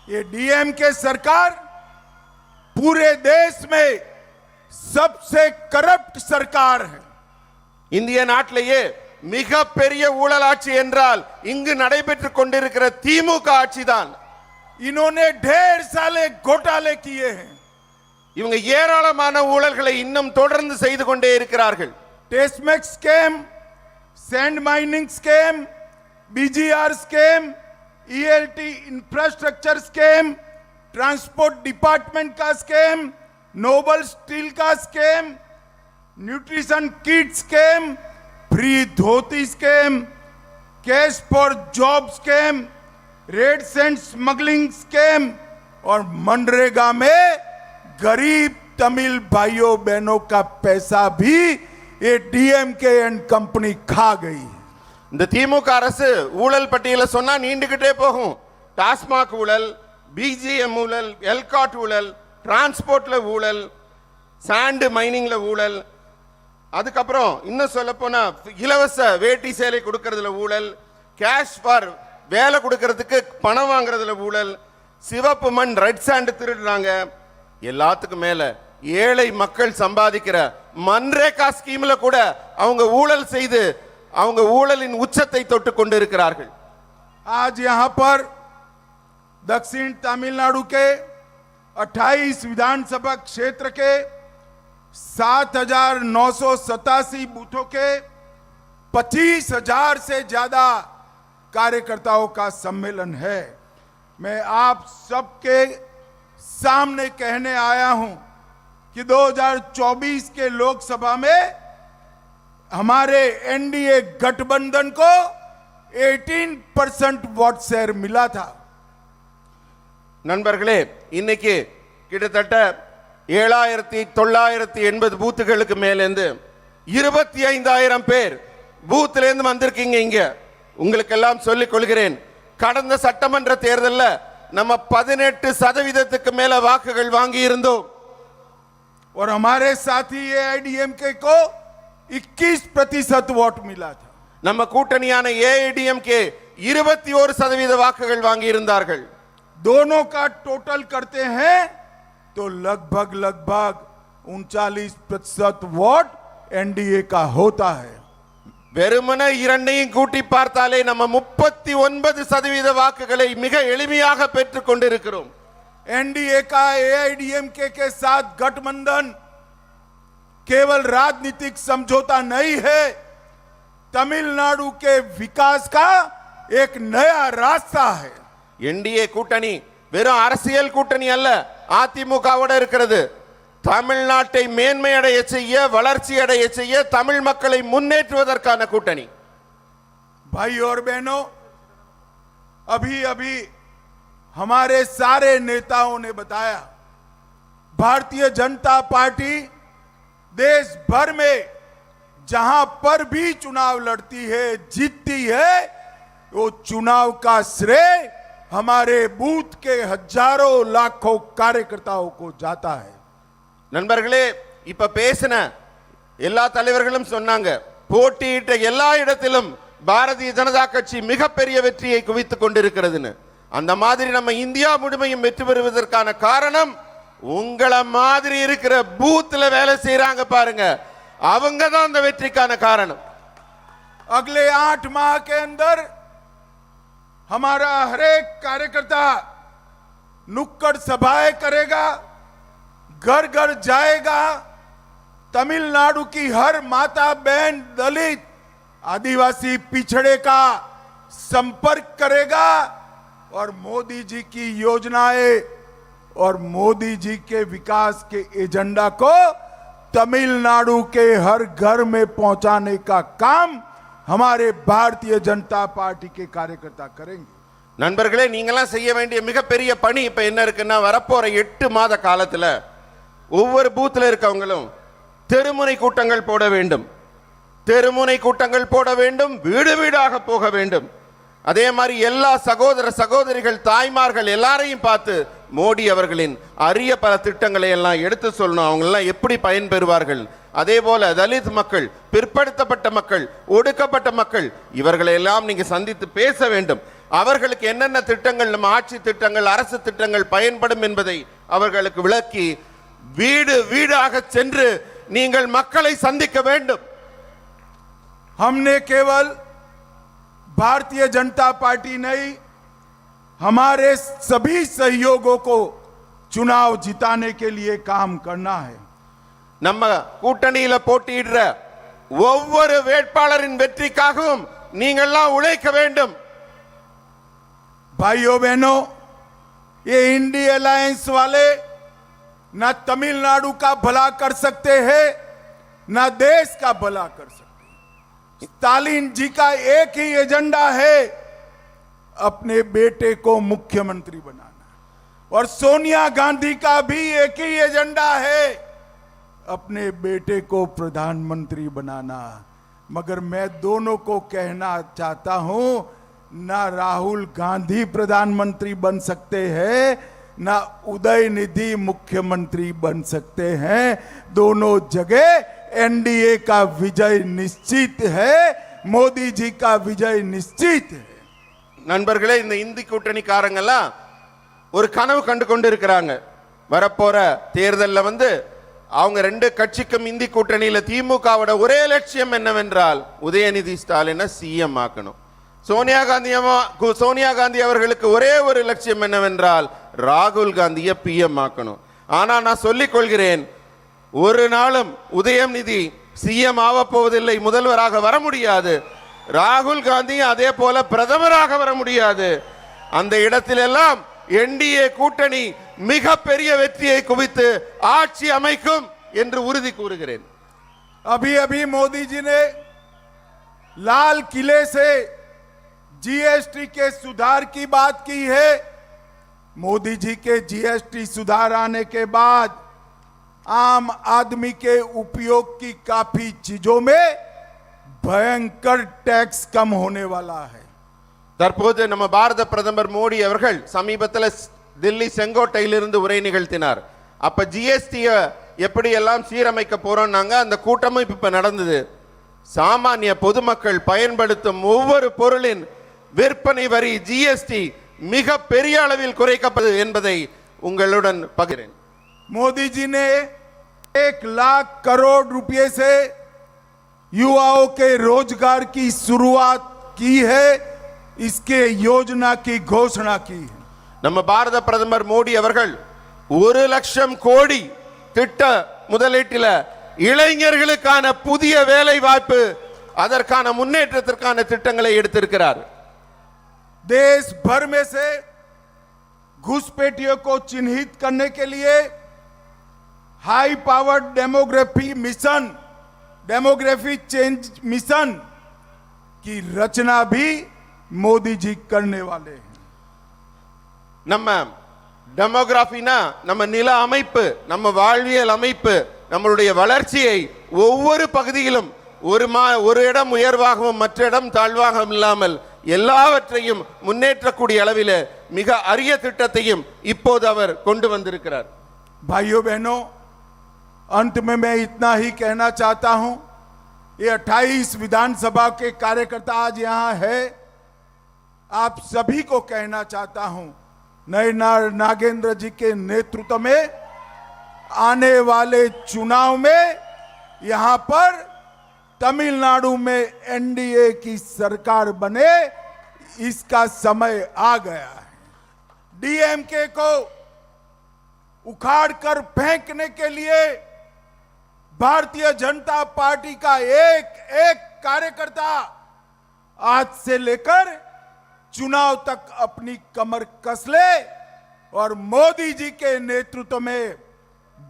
ये डीएमके सरकार पूरे देश में सबसे करप्ट सरकार है. இந்திய நாட்டிலேயே மிக பெரிய ஊழல் ஆட்சி என்றால் இங்கு நடைபெற்றுக் கொண்டிருக்கிற திமுக ஆட்சிதான். इन्होंने ढेर सारे घोटाले किए हैं. இவங்க ஏராளமான ஊழல்களை இன்னும் தொடர்ந்து செய்து கொண்டே இருக்கிறார்கள். TASMAC scam, sand mining scam, BGR scam, ELT infrastructure scam, transport department का स्कैम, नोबल स्टील का scam, nutrition kit scam, free dhoti scam, cash for job scam, red sand smuggling scam और मनरेगा में गरीब तमिल भाइयों बहनों का पैसा भी ये डीएमके एंड कंपनी खा गई. இந்த திமுக அரசு ஊழல் பட்டியல சொன்னா நீண்டுகிட்டே போகும். டாஸ்மாக் ஊழல், பிஜிஎம் ஊழல், எல்காட் ஊழல், டிரான்ஸ்போர்ட்ல ஊழல், சாண்ட் மைனிங்ல ஊழல், அதுக்கப்புறம் இன்னும் சொல்ல போனா இலவச வேட்டி சேலை கொடுக்கறதுல ஊழல், கேஷ் ஃபார் வேலை கொடுக்கறதுக்கு பணம் வாங்குறதுல ஊழல், சிவப்பு மண் ரெட் சாண்ட் திருடுறாங்க. எல்லாத்துக்கும் மேல ஏழை மக்கள் சம்பாதிக்கிற மன்ரேகா ஸ்கீம்ல கூட அவங்க ஊழல் செய்து அவங்க ஊழலின் உச்சத்தை தொட்டு கொண்டு இருக்கிறார்கள். आज यहां पर दक्षिण तमिलनाडु के 28 विधानसभा क्षेत्र के 7,987 बूथों के 25,000 से ज्यादा कार्यकर्ताओं का सम्मेलन है. मैं आप सबके सामने कहने आया हूं कि 2024 के लोकसभा में हमारे एनडीए गठबंधन को 18% वोट शेयर मिला था. நண்பர்களே, இன்னைக்கு கிட்டத்தட்ட 7,980 பூத்துகளுக்கு மேலேந்து 25,000 பேர் பூத்துல இருந்து வந்திருக்கீங்க. இங்க உங்களுக்கு எல்லாம் சொல்லிக் கொள்கிறேன், கடந்த சட்டமன்ற தேர்தலில் நம்ம 18% மேல வாக்குகள் வாங்கி இருந்தோம். और हमारे साथी एआईडीएमके को 21% वोट मिला था. நம்ம கூட்டணியான ஏஐடிஎம்கே 21% வாக்குகள் வாங்கி இருந்தார்கள். दोनों का टोटल करते हैं तो लगभग 39% वोट एनडीए का होता है. வெறுமனே இரண்டையும் கூட்டி பார்த்தாலே நம்ம 39% வாக்குகளை மிக எளிமையாக பெற்றுக் கொண்டிருக்கிறோம். एनडीए का एआईडीएमके के साथ गठबंधन केवल राजनीतिक समझौता नहीं है, तमिलनाडु के विकास का एक नया रास्ता है. என்டிஏ கூட்டணி வெறும் அரசியல் கூட்டணி அல்ல, அதிமுகவோட இருக்கிறது. தமிழ்நாட்டை மேன்மை அடைய செய்ய, வளர்ச்சி அடைய செய்ய, தமிழ் மக்களை முன்னேற்றுவதற்கான கூட்டணி. भाई और बहनों, अभी अभी हमारे सारे नेताओं ने बताया, भारतीय जनता पार्टी देश भर में जहां पर भी चुनाव लड़ती है, जीतती है, वो चुनाव का श्रेय हमारे बूथ के हजारों लाखों कार्यकर्ताओं को जाता है. நண்பர்களே, இப்ப பேசின எல்லா தலைவர்களும் சொன்னாங்க, போட்டியிட்ட எல்லா இடத்திலும் பாரதிய ஜனதா கட்சி மிகப்பெரிய வெற்றியை குவித்துக் கொண்டிருக்கிறதுன்னு. அந்த மாதிரி நம்ம இந்தியா முழுமையும் வெற்றி பெறுவதற்கான காரணம் உங்களை மாதிரி இருக்கிற பூத்ல வேலை செய்யறாங்க பாருங்க, அவங்க தான் அந்த வெற்றிக்கான காரணம். अगले 8 माह के अंदर हमारा हर एक कार्यकर्ता नुक्कड़ सभाएं करेगा, घर घर जाएगा, तमिलनाडु की हर माता बहन, दलित, आदिवासी पिछड़े का संपर्क करेगा और मोदी जी की योजनाएं और मोदी जी के विकास के एजेंडा को तमिलनाडु के हर घर में पहुंचाने का काम हमारे भारतीय जनता पार्टी के कार्यकर्ता करेंगे. நண்பர்களே, நீங்களாம் செய்ய வேண்டிய மிகப்பெரிய பணி இப்ப என்ன இருக்குன்னா, வரப்போற 8 மாத காலத்துல ஒவ்வொரு பூத்துல இருக்கவங்களும் தெருமுனை கூட்டங்கள் போட வேண்டும். தெருமுனை கூட்டங்கள் போட வேண்டும், வீடு வீடாக போக வேண்டும். அதே மாதிரி எல்லா சகோதர சகோதரிகள், தாய்மார்கள் எல்லாரையும் பார்த்து மோடி அவர்களின் அரிய பல திட்டங்களை எல்லாம் எடுத்து சொல்லணும். அவங்க எல்லாம் எப்படி பயன்பெறுவார்கள். அதே போல தலித் மக்கள், பிற்படுத்தப்பட்ட மக்கள், ஒடுக்கப்பட்ட மக்கள், இவர்களை எல்லாம் நீங்க சந்தித்து பேச வேண்டும். அவர்களுக்கு என்னென்ன திட்டங்கள், நம்ம ஆட்சி திட்டங்கள், அரசு திட்டங்கள் பயன்படும் என்பதை அவர்களுக்கு விளக்கி வீடு வீடாக சென்று நீங்கள் மக்களை சந்திக்க வேண்டும். हमने केवल भारतीय जनता पार्टी नहीं, हमारे सभी सहयोगों को चुनाव जिताने के लिए काम करना है. நம்ம கூட்டணியில போட்டியிடுற ஒவ்வொரு வேட்பாளரின் வெற்றிக்காகவும் நீங்கள்லாம் உழைக்க வேண்டும். भाइयों बहनों, ये इंडी अलायंस वाले ना तमिलनाडु का भला कर सकते हैं, ना देश का भला कर सकते हैं. स्टालिन जी का एक ही एजेंडा है, अपने बेटे को मुख्यमंत्री बनाना. और सोनिया गांधी का भी एक ही एजेंडा है, अपने बेटे को प्रधानमंत्री बनाना. मगर मैं दोनों को कहना चाहता हूं, ना राहुल गांधी प्रधानमंत्री बन सकते हैं, ना उदयनिधि मुख्यमंत्री बन सकते हैं. दोनों जगह एनडीए का विजय निश्चित है, मोदी जी का विजय निश्चित है. நண்பர்களே, இந்த இந்தி கூட்டணிக்காரங்கெல்லாம் ஒரு கனவு கண்டு கொண்டு இருக்கிறாங்க. வரப்போற தேர்தலில் அவங்க ரெண்டு கட்சிக்கும் இந்தி கூட்டணியில திமுகவோட ஒரே லட்சியம் என்னவென்றால் உதயநிதி ஸ்டாலினை சிஎம் ஆக்கணும். சோனியா காந்தி அவர்களுக்கு ஒரே ஒரு லட்சியம் என்னவென்றால் ராகுல் காந்தியை பிஎம் ஆக்கணும். ஆனா நான் சொல்லிக் கொள்கிறேன், ஒரு நாளும் உதயநிதி சிஎம் ஆக போவதில்லை, முதல்வராக வர முடியாது. ராகுல் காந்தி அதே போல பிரதமராக வர முடியாது. அந்த இடத்திலெல்லாம் என்டிஏ கூட்டணி மிக பெரிய வெற்றியை குவித்து ஆட்சி அமைக்கும் என்று உறுதி கூறுகிறேன். अभी अभी मोदी जी ने लाल किले से जीएसटी के सुधार की बात की है. मोदी जी के जीएसटी सुधार आने के बाद आम आदमी के उपयोग की काफी चीजों में भयंकर टैक्स कम होने वाला है. தற்போது நம்ம பாரத பிரதமர் மோடி அவர்கள் சமீபத்தில் தில்லி செங்கோட்டையிலிருந்து உரை நிகழ்த்தினார். அப்ப ஜிஎஸ்டி எப்படி எல்லாம் சீரமைக்க போறோம்னாங்க. அந்த கூட்டமும் இப்ப நடந்தது. சாமானிய பொதுமக்கள் பயன்படுத்தும் ஒவ்வொரு பொருளின் விற்பனை வரி ஜிஎஸ்டி மிக பெரிய அளவில் குறைக்கப்பட்டது என்பதை உங்களுடன் பகிர்கிறேன். मोदी जी ने 1 लाख करोड़ रुपए से युवाओं के रोजगार की शुरुआत की है. इसके योजना की घोषणा की है. நம்ம பாரத பிரதமர் மோடி அவர்கள் 1 லட்சம் கோடி திட்ட முதலீட்டில இளைஞர்களுக்கான புதிய வேலை வாய்ப்பு, அதற்கான முன்னேற்றத்திற்கான திட்டங்களை எடுத்திருக்கிறார். देश भर में से घुसपैठियों को चिन्हित करने के लिए high powered demography change mission की रचना भी मोदी जी करने वाले हैं. நம்ம டெமோகிராஃபினா நம்ம நில அமைப்பு, நம்ம வாழ்வியல் அமைப்பு, நம்மளுடைய வளர்ச்சியை ஒவ்வொரு பகுதியிலும் ஒரு இடம் உயர்வாகவும் மற்ற இடம் தாழ்வாகவும் இல்லாமல் எல்லாவற்றையும் முன்னேற்றக்கூடிய அளவில் மிக அரிய திட்டத்தையும் இப்போது அவர் கொண்டு வந்திருக்கிறார். भाइयों बहनों, अंत में मैं इतना ही कहना चाहता हूं, ये 28 विधानसभा के कार्यकर्ता आज यहां है. आप सभी को कहना चाहता हूं, नयनार नागेंद्र जी के नेतृत्व में आने वाले चुनाव में यहां पर तमिलनाडु में एनडीए की सरकार बने, इसका समय आ गया है. डीएमके को उखाड़कर फेंकने के लिए भारतीय जनता पार्टी का एक एक कार्यकर्ता आज से लेकर चुनाव तक अपनी कमर कस ले और मोदी जी के नेतृत्व में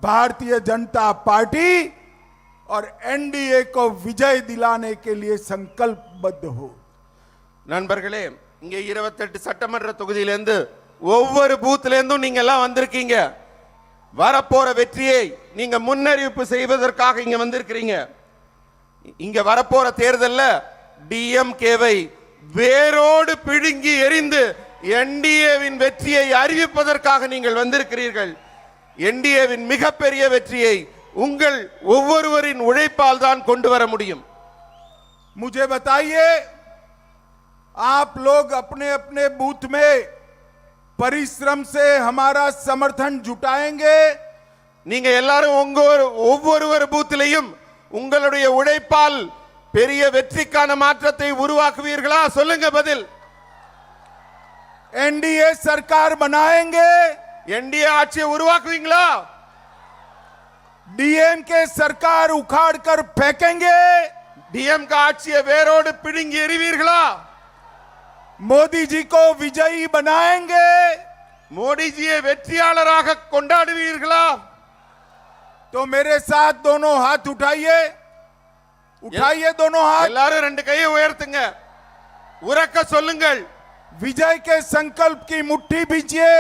भारतीय जनता पार्टी और एनडीए को विजय दिलाने के लिए संकल्पबद्ध हो. நண்பர்களே, இங்க 28 சட்டமன்ற தொகுதியிலிருந்து ஒவ்வொரு பூத்திலிருந்தும் நீங்க எல்லாம் வந்திருக்கீங்க. வரப்போற வெற்றியை நீங்க முன்னறிவிப்பு செய்வதற்காக இங்க வந்திருக்கிறீங்க. இங்க வரப்போற தேர்தல்ல டிஎம்கேவை வேரோடு பிடுங்கி எறிந்து என்டிஏவின் வெற்றியை அறிவிப்பதற்காக நீங்கள் வந்திருக்கிறீர்கள். என்டிஏவின் மிகப்பெரிய வெற்றியை உங்கள் ஒவ்வொருவரின் உழைப்பால் தான் கொண்டு வர முடியும். मुझे बताइए, आप लोग अपने अपने बूथ में परिश्रम से हमारा समर्थन जुटाएंगे। நீங்க எல்லாரும் ஒவ்வொரு பூத்திலையும் உங்களுடைய உழைப்பால் பெரிய வெற்றிக்கான மாற்றத்தை உருவாக்குவீர்களா? சொல்லுங்க பதில். एनडीए सरकार बनाएंगे। என்டிஏ ஆட்சியை உருவாக்குவீங்களா? डीएमके सरकार उखाड़ कर फेंकेंगे। டிஎம்கே ஆட்சியை வேரோடு பிடுங்கி எறிவீர்களா? मोदी जी को विजयी बनाएंगे। மோடிஜியை வெற்றியாளராக கொண்டாடுவீர்களா? तो मेरे साथ दोनों हाथ उठाइए, उठाइए दोनों हाथ। எல்லாரும் ரெண்டு கையை உயர்த்துங்க, உரக்க சொல்லுங்கள். विजय के संकल्प की मुट्ठी भींचिए,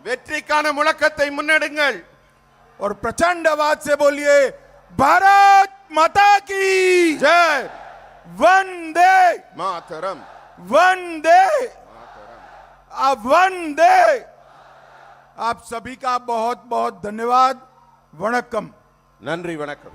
வெற்றிக்கான முழக்கத்தை முன்னெடுங்கள். और प्रचंड आवाज से बोलिए, भारत माता की ஜெய் वंदे மாதரம், वंदे वंदे। आप सभी का बहुत बहुत धन्यवाद। वणक्कम। நன்றி, வணக்கம்.